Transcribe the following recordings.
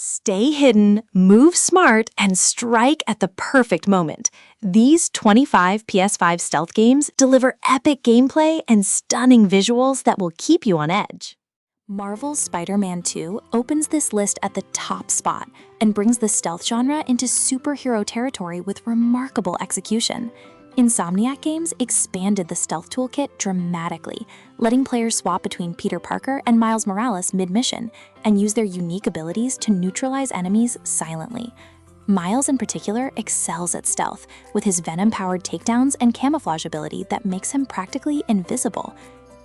Stay hidden, move smart, and strike at the perfect moment. These 25 PS5 stealth games deliver epic gameplay and stunning visuals that will keep you on edge. Marvel's Spider-Man 2 opens this list at the top spot and brings the stealth genre into superhero territory with remarkable execution. Insomniac Games expanded the stealth toolkit dramatically, letting players swap between Peter Parker and Miles Morales mid-mission and use their unique abilities to neutralize enemies silently. Miles in particular excels at stealth, with his venom-powered takedowns and camouflage ability that makes him practically invisible.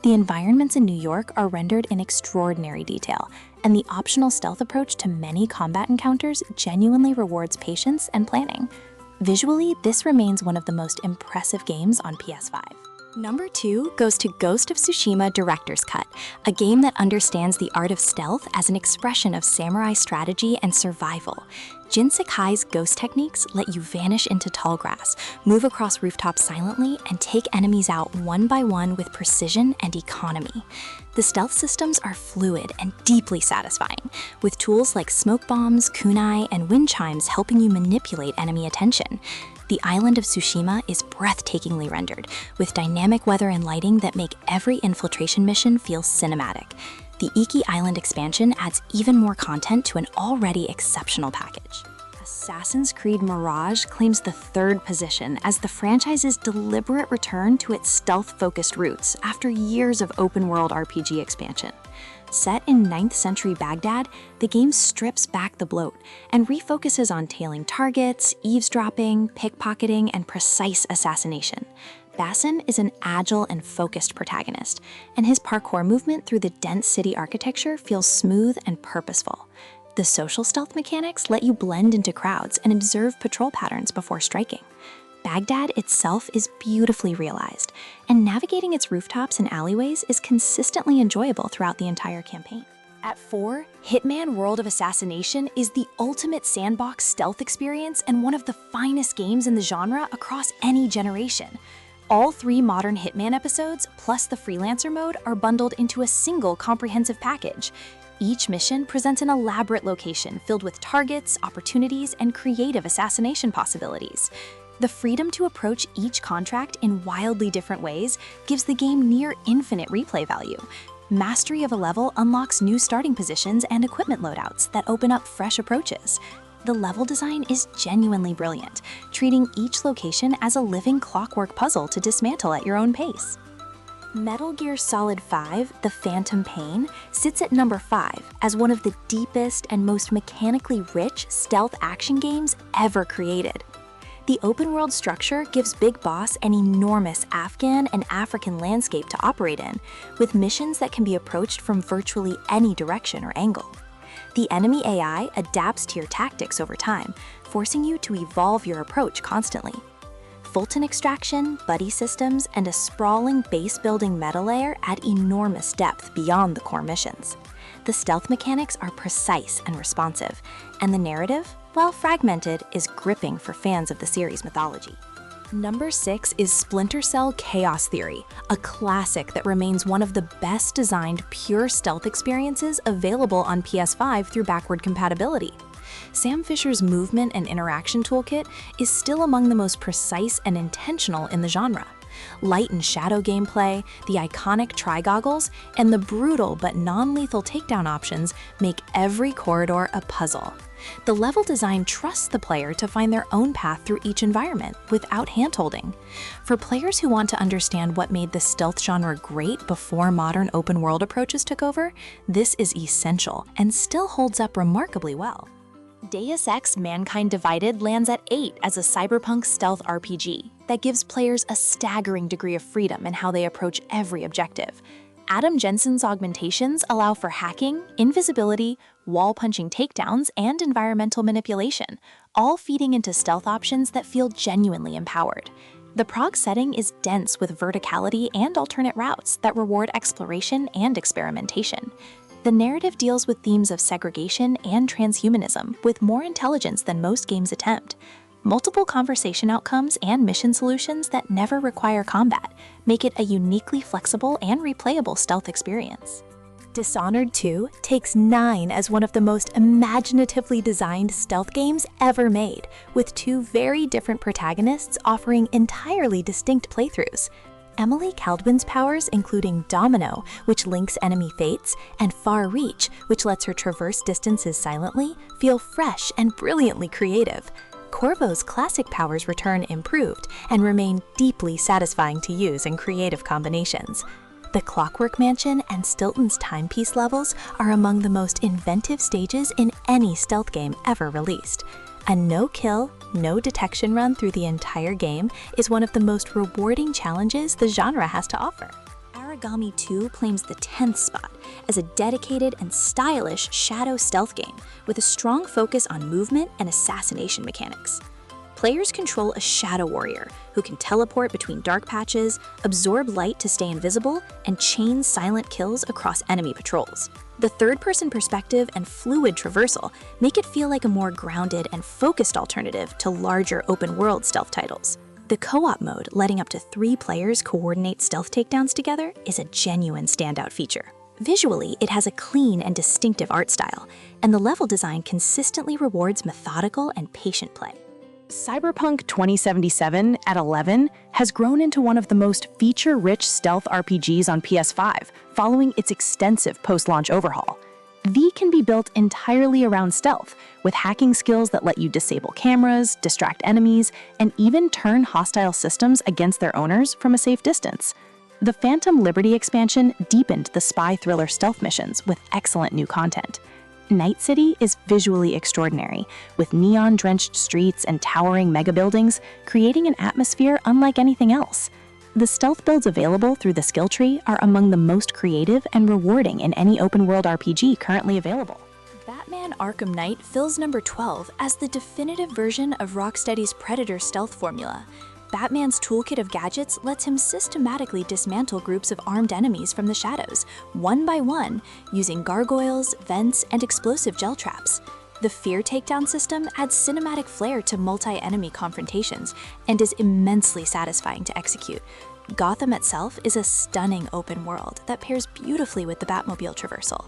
The environments in New York are rendered in extraordinary detail, and the optional stealth approach to many combat encounters genuinely rewards patience and planning. Visually, this remains one of the most impressive games on PS5. Number 2 goes to Ghost of Tsushima Director's Cut, a game that understands the art of stealth as an expression of samurai strategy and survival. Jin Sakai's ghost techniques let you vanish into tall grass, move across rooftops silently, and take enemies out one by one with precision and economy. The stealth systems are fluid and deeply satisfying, with tools like smoke bombs, kunai, and wind chimes helping you manipulate enemy attention. The island of Tsushima is breathtakingly rendered, with dynamic weather and lighting that make every infiltration mission feel cinematic. The Iki Island expansion adds even more content to an already exceptional package. Assassin's Creed Mirage claims the third position as the franchise's deliberate return to its stealth-focused roots after years of open-world RPG expansion. Set in 9th century Baghdad, the game strips back the bloat and refocuses on tailing targets, eavesdropping, pickpocketing, and precise assassination. Basin is an agile and focused protagonist, and his parkour movement through the dense city architecture feels smooth and purposeful. The social stealth mechanics let you blend into crowds and observe patrol patterns before striking. Baghdad itself is beautifully realized, and navigating its rooftops and alleyways is consistently enjoyable throughout the entire campaign. At 4, Hitman World of Assassination is the ultimate sandbox stealth experience and one of the finest games in the genre across any generation. All 3 modern Hitman episodes, plus the Freelancer mode, are bundled into a single comprehensive package. Each mission presents an elaborate location filled with targets, opportunities, and creative assassination possibilities. The freedom to approach each contract in wildly different ways gives the game near infinite replay value. Mastery of a level unlocks new starting positions and equipment loadouts that open up fresh approaches. The level design is genuinely brilliant, treating each location as a living clockwork puzzle to dismantle at your own pace. Metal Gear Solid 5: The Phantom Pain sits at number 5 as one of the deepest and most mechanically rich stealth action games ever created. The open-world structure gives Big Boss an enormous Afghan and African landscape to operate in, with missions that can be approached from virtually any direction or angle. The enemy AI adapts to your tactics over time, forcing you to evolve your approach constantly. Fulton extraction, buddy systems, and a sprawling base-building meta layer add enormous depth beyond the core missions. The stealth mechanics are precise and responsive, and the narrative, while fragmented, is gripping for fans of the series mythology. Number 6 is Splinter Cell Chaos Theory, a classic that remains one of the best designed pure stealth experiences available on PS5 through backward compatibility. Sam Fisher's movement and interaction toolkit is still among the most precise and intentional in the genre. Light and shadow gameplay, the iconic tri-goggles, and the brutal but non-lethal takedown options make every corridor a puzzle. The level design trusts the player to find their own path through each environment without handholding. For players who want to understand what made the stealth genre great before modern open-world approaches took over, this is essential and still holds up remarkably well. Deus Ex: Mankind Divided lands at 8 as a cyberpunk stealth RPG that gives players a staggering degree of freedom in how they approach every objective. Adam Jensen's augmentations allow for hacking, invisibility, wall-punching takedowns, and environmental manipulation, all feeding into stealth options that feel genuinely empowered. The prog setting is dense with verticality and alternate routes that reward exploration and experimentation. The narrative deals with themes of segregation and transhumanism with more intelligence than most games attempt. Multiple conversation outcomes and mission solutions that never require combat make it a uniquely flexible and replayable stealth experience. Dishonored 2 takes 9 as one of the most imaginatively designed stealth games ever made, with 2 very different protagonists offering entirely distinct playthroughs. Emily Kaldwin's powers, including Domino, which links enemy fates, and Far Reach, which lets her traverse distances silently, feel fresh and brilliantly creative. Corvo's classic powers return improved and remain deeply satisfying to use in creative combinations. The Clockwork Mansion and Stilton's timepiece levels are among the most inventive stages in any stealth game ever released. A no-kill, no-detection run through the entire game is one of the most rewarding challenges the genre has to offer. Aragami 2 claims the 10th spot as a dedicated and stylish shadow stealth game with a strong focus on movement and assassination mechanics. Players control a shadow warrior who can teleport between dark patches, absorb light to stay invisible, and chain silent kills across enemy patrols. The third-person perspective and fluid traversal make it feel like a more grounded and focused alternative to larger open-world stealth titles. The co-op mode, letting up to 3 players coordinate stealth takedowns together, is a genuine standout feature. Visually, it has a clean and distinctive art style, and the level design consistently rewards methodical and patient play. Cyberpunk 2077 at 11 has grown into one of the most feature-rich stealth RPGs on PS5, following its extensive post-launch overhaul. V can be built entirely around stealth, with hacking skills that let you disable cameras, distract enemies, and even turn hostile systems against their owners from a safe distance. The Phantom Liberty expansion deepened the spy thriller stealth missions with excellent new content. Night City is visually extraordinary, with neon-drenched streets and towering mega-buildings, creating an atmosphere unlike anything else. The stealth builds available through the skill tree are among the most creative and rewarding in any open-world RPG currently available. Batman Arkham Knight fills number 12 as the definitive version of Rocksteady's Predator stealth formula. Batman's toolkit of gadgets lets him systematically dismantle groups of armed enemies from the shadows, one by one, using gargoyles, vents, and explosive gel traps. The Fear takedown system adds cinematic flair to multi-enemy confrontations and is immensely satisfying to execute. Gotham itself is a stunning open world that pairs beautifully with the Batmobile traversal.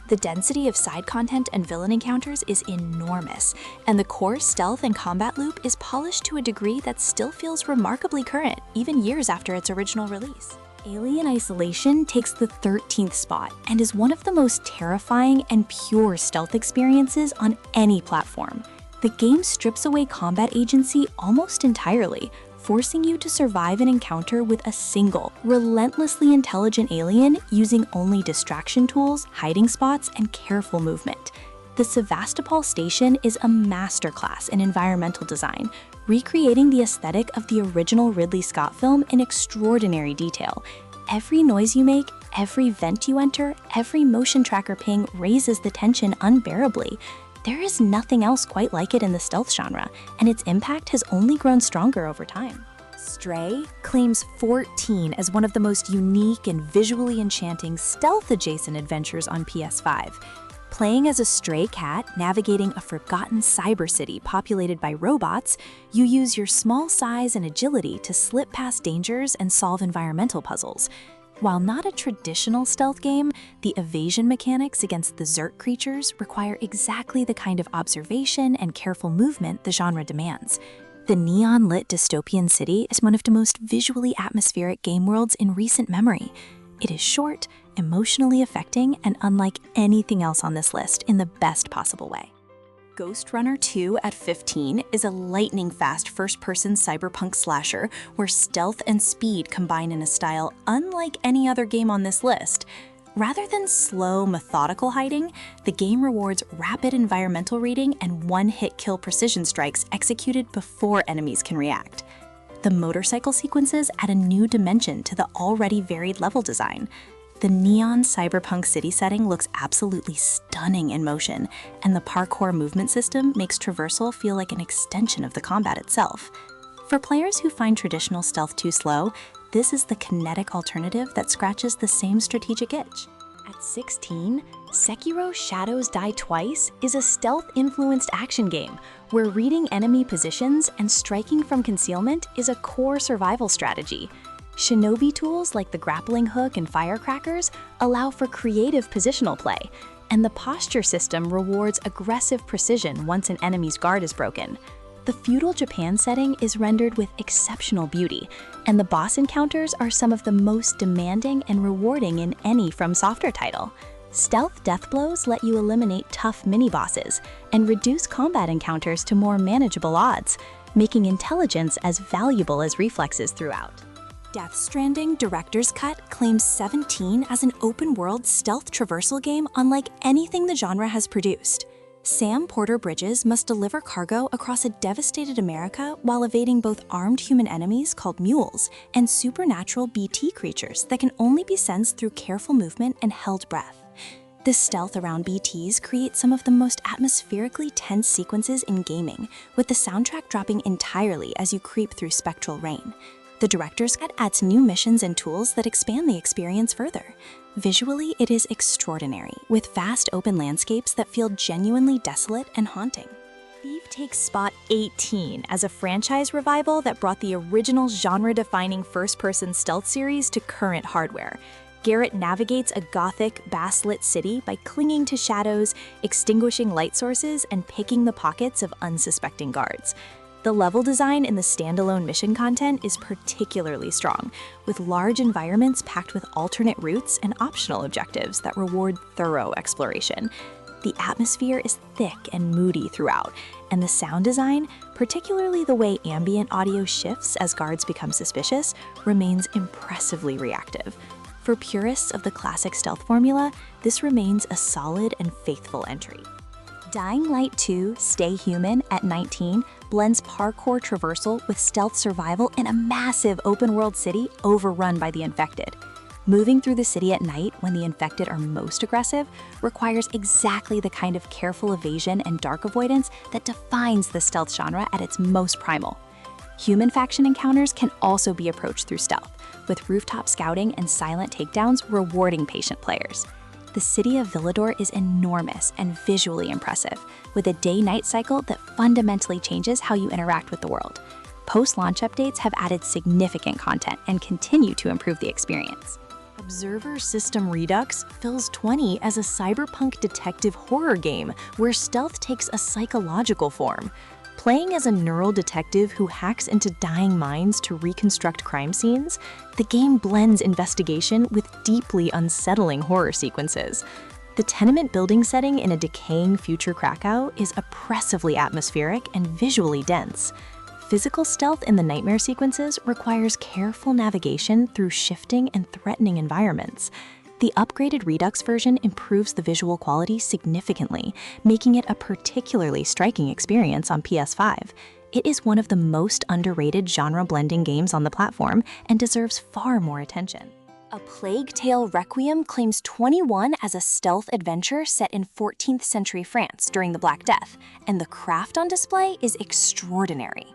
The density of side content and villain encounters is enormous, and the core stealth and combat loop is polished to a degree that still feels remarkably current, even years after its original release. Alien Isolation takes the 13th spot and is one of the most terrifying and pure stealth experiences on any platform. The game strips away combat agency almost entirely, forcing you to survive an encounter with a single, relentlessly intelligent alien using only distraction tools, hiding spots, and careful movement. The Sevastopol station is a masterclass in environmental design, recreating the aesthetic of the original Ridley Scott film in extraordinary detail. Every noise you make, every vent you enter, every motion tracker ping raises the tension unbearably. There is nothing else quite like it in the stealth genre, and its impact has only grown stronger over time. Stray claims 14 as one of the most unique and visually enchanting stealth-adjacent adventures on PS5. Playing as a stray cat navigating a forgotten cyber city populated by robots, you use your small size and agility to slip past dangers and solve environmental puzzles. While not a traditional stealth game, the evasion mechanics against the Zerk creatures require exactly the kind of observation and careful movement the genre demands. The neon-lit dystopian city is one of the most visually atmospheric game worlds in recent memory. It is short, emotionally affecting, and unlike anything else on this list in the best possible way. Ghostrunner 2 at 15 is a lightning-fast first-person cyberpunk slasher where stealth and speed combine in a style unlike any other game on this list. Rather than slow, methodical hiding, the game rewards rapid environmental reading and one-hit kill precision strikes executed before enemies can react. The motorcycle sequences add a new dimension to the already varied level design. The neon cyberpunk city setting looks absolutely stunning in motion, and the parkour movement system makes traversal feel like an extension of the combat itself. For players who find traditional stealth too slow, this is the kinetic alternative that scratches the same strategic itch. At 16, Sekiro Shadows Die Twice is a stealth-influenced action game where reading enemy positions and striking from concealment is a core survival strategy. Shinobi tools like the grappling hook and firecrackers allow for creative positional play, and the posture system rewards aggressive precision once an enemy's guard is broken. The feudal Japan setting is rendered with exceptional beauty, and the boss encounters are some of the most demanding and rewarding in any From Software title. Stealth death blows let you eliminate tough mini-bosses and reduce combat encounters to more manageable odds, making intelligence as valuable as reflexes throughout. Death Stranding Director's Cut claims 17 as an open-world stealth traversal game unlike anything the genre has produced. Sam Porter Bridges must deliver cargo across a devastated America while evading both armed human enemies called mules and supernatural BT creatures that can only be sensed through careful movement and held breath. The stealth around BTs creates some of the most atmospherically tense sequences in gaming, with the soundtrack dropping entirely as you creep through spectral rain. The Director's Cut adds new missions and tools that expand the experience further. Visually, it is extraordinary, with vast open landscapes that feel genuinely desolate and haunting. Thief takes spot 18 as a franchise revival that brought the original genre-defining first-person stealth series to current hardware. Garrett navigates a gothic, bass-lit city by clinging to shadows, extinguishing light sources, and picking the pockets of unsuspecting guards. The level design in the standalone mission content is particularly strong, with large environments packed with alternate routes and optional objectives that reward thorough exploration. The atmosphere is thick and moody throughout, and the sound design, particularly the way ambient audio shifts as guards become suspicious, remains impressively reactive. For purists of the classic stealth formula, this remains a solid and faithful entry. Dying Light 2: Stay Human at 19 blends parkour traversal with stealth survival in a massive open-world city overrun by the infected. Moving through the city at night when the infected are most aggressive requires exactly the kind of careful evasion and dark avoidance that defines the stealth genre at its most primal. Human faction encounters can also be approached through stealth, with rooftop scouting and silent takedowns rewarding patient players. The city of Villador is enormous and visually impressive, with a day-night cycle that fundamentally changes how you interact with the world. Post-launch updates have added significant content and continue to improve the experience. Observer System Redux fills 20 as a cyberpunk detective horror game where stealth takes a psychological form. Playing as a neural detective who hacks into dying minds to reconstruct crime scenes, the game blends investigation with deeply unsettling horror sequences. The tenement building setting in a decaying future Krakow is oppressively atmospheric and visually dense. Physical stealth in the nightmare sequences requires careful navigation through shifting and threatening environments. The upgraded Redux version improves the visual quality significantly, making it a particularly striking experience on PS5. It is one of the most underrated genre-blending games on the platform and deserves far more attention. A Plague Tale Requiem claims 21 as a stealth adventure set in 14th century France during the Black Death, and the craft on display is extraordinary.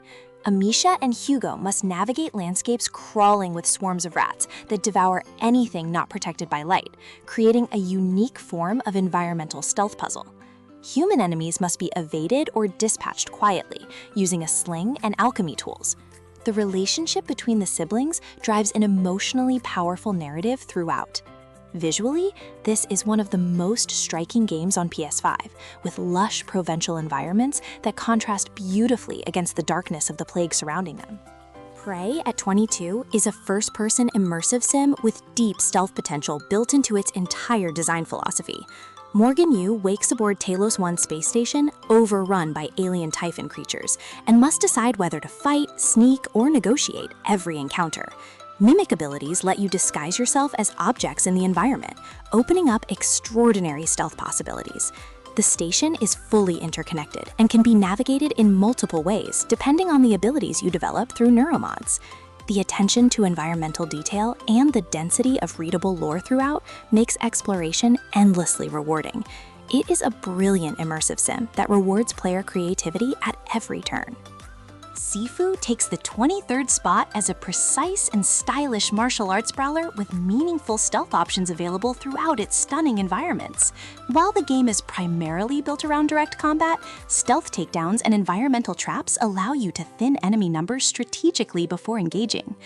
Amisha and Hugo must navigate landscapes crawling with swarms of rats that devour anything not protected by light, creating a unique form of environmental stealth puzzle. Human enemies must be evaded or dispatched quietly, using a sling and alchemy tools. The relationship between the siblings drives an emotionally powerful narrative throughout. Visually, this is one of the most striking games on PS5, with lush provincial environments that contrast beautifully against the darkness of the plague surrounding them. Prey at 22 is a first-person immersive sim with deep stealth potential built into its entire design philosophy. Morgan Yu wakes aboard Talos 1 space station, overrun by alien Typhon creatures, and must decide whether to fight, sneak, or negotiate every encounter. Mimic abilities let you disguise yourself as objects in the environment, opening up extraordinary stealth possibilities. The station is fully interconnected and can be navigated in multiple ways depending on the abilities you develop through neuromods. The attention to environmental detail and the density of readable lore throughout makes exploration endlessly rewarding. It is a brilliant immersive sim that rewards player creativity at every turn. Sifu takes the 23rd spot as a precise and stylish martial arts brawler with meaningful stealth options available throughout its stunning environments. While the game is primarily built around direct combat, stealth takedowns and environmental traps allow you to thin enemy numbers strategically before engaging.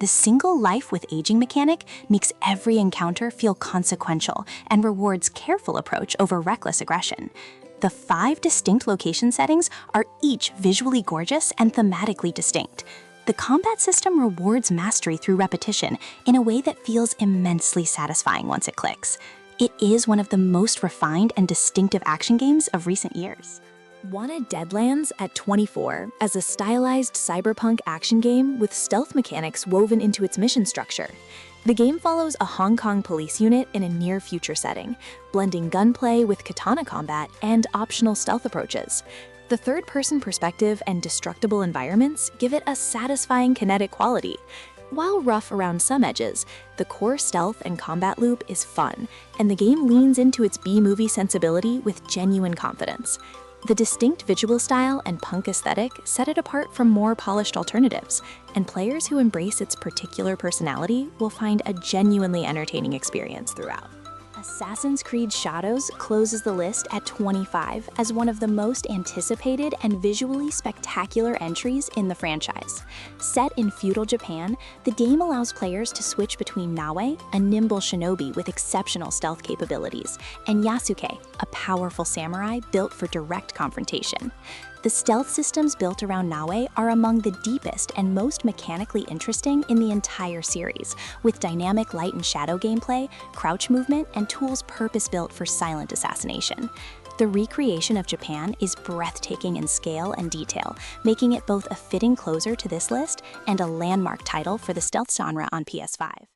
The single life with aging mechanic makes every encounter feel consequential and rewards careful approach over reckless aggression. The 5 distinct location settings are each visually gorgeous and thematically distinct. The combat system rewards mastery through repetition in a way that feels immensely satisfying once it clicks. It is one of the most refined and distinctive action games of recent years. Wanted Deadlands at 24 as a stylized cyberpunk action game with stealth mechanics woven into its mission structure. The game follows a Hong Kong police unit in a near-future setting, blending gunplay with katana combat and optional stealth approaches. The third-person perspective and destructible environments give it a satisfying kinetic quality. While rough around some edges, the core stealth and combat loop is fun, and the game leans into its B-movie sensibility with genuine confidence. The distinct visual style and punk aesthetic set it apart from more polished alternatives, and players who embrace its particular personality will find a genuinely entertaining experience throughout. Assassin's Creed Shadows closes the list at 25 as one of the most anticipated and visually spectacular entries in the franchise. Set in feudal Japan, the game allows players to switch between Naue, a nimble shinobi with exceptional stealth capabilities, and Yasuke, a powerful samurai built for direct confrontation. The stealth systems built around Naue are among the deepest and most mechanically interesting in the entire series, with dynamic light and shadow gameplay, crouch movement, and tools purpose-built for silent assassination. The recreation of Japan is breathtaking in scale and detail, making it both a fitting closer to this list and a landmark title for the stealth genre on PS5.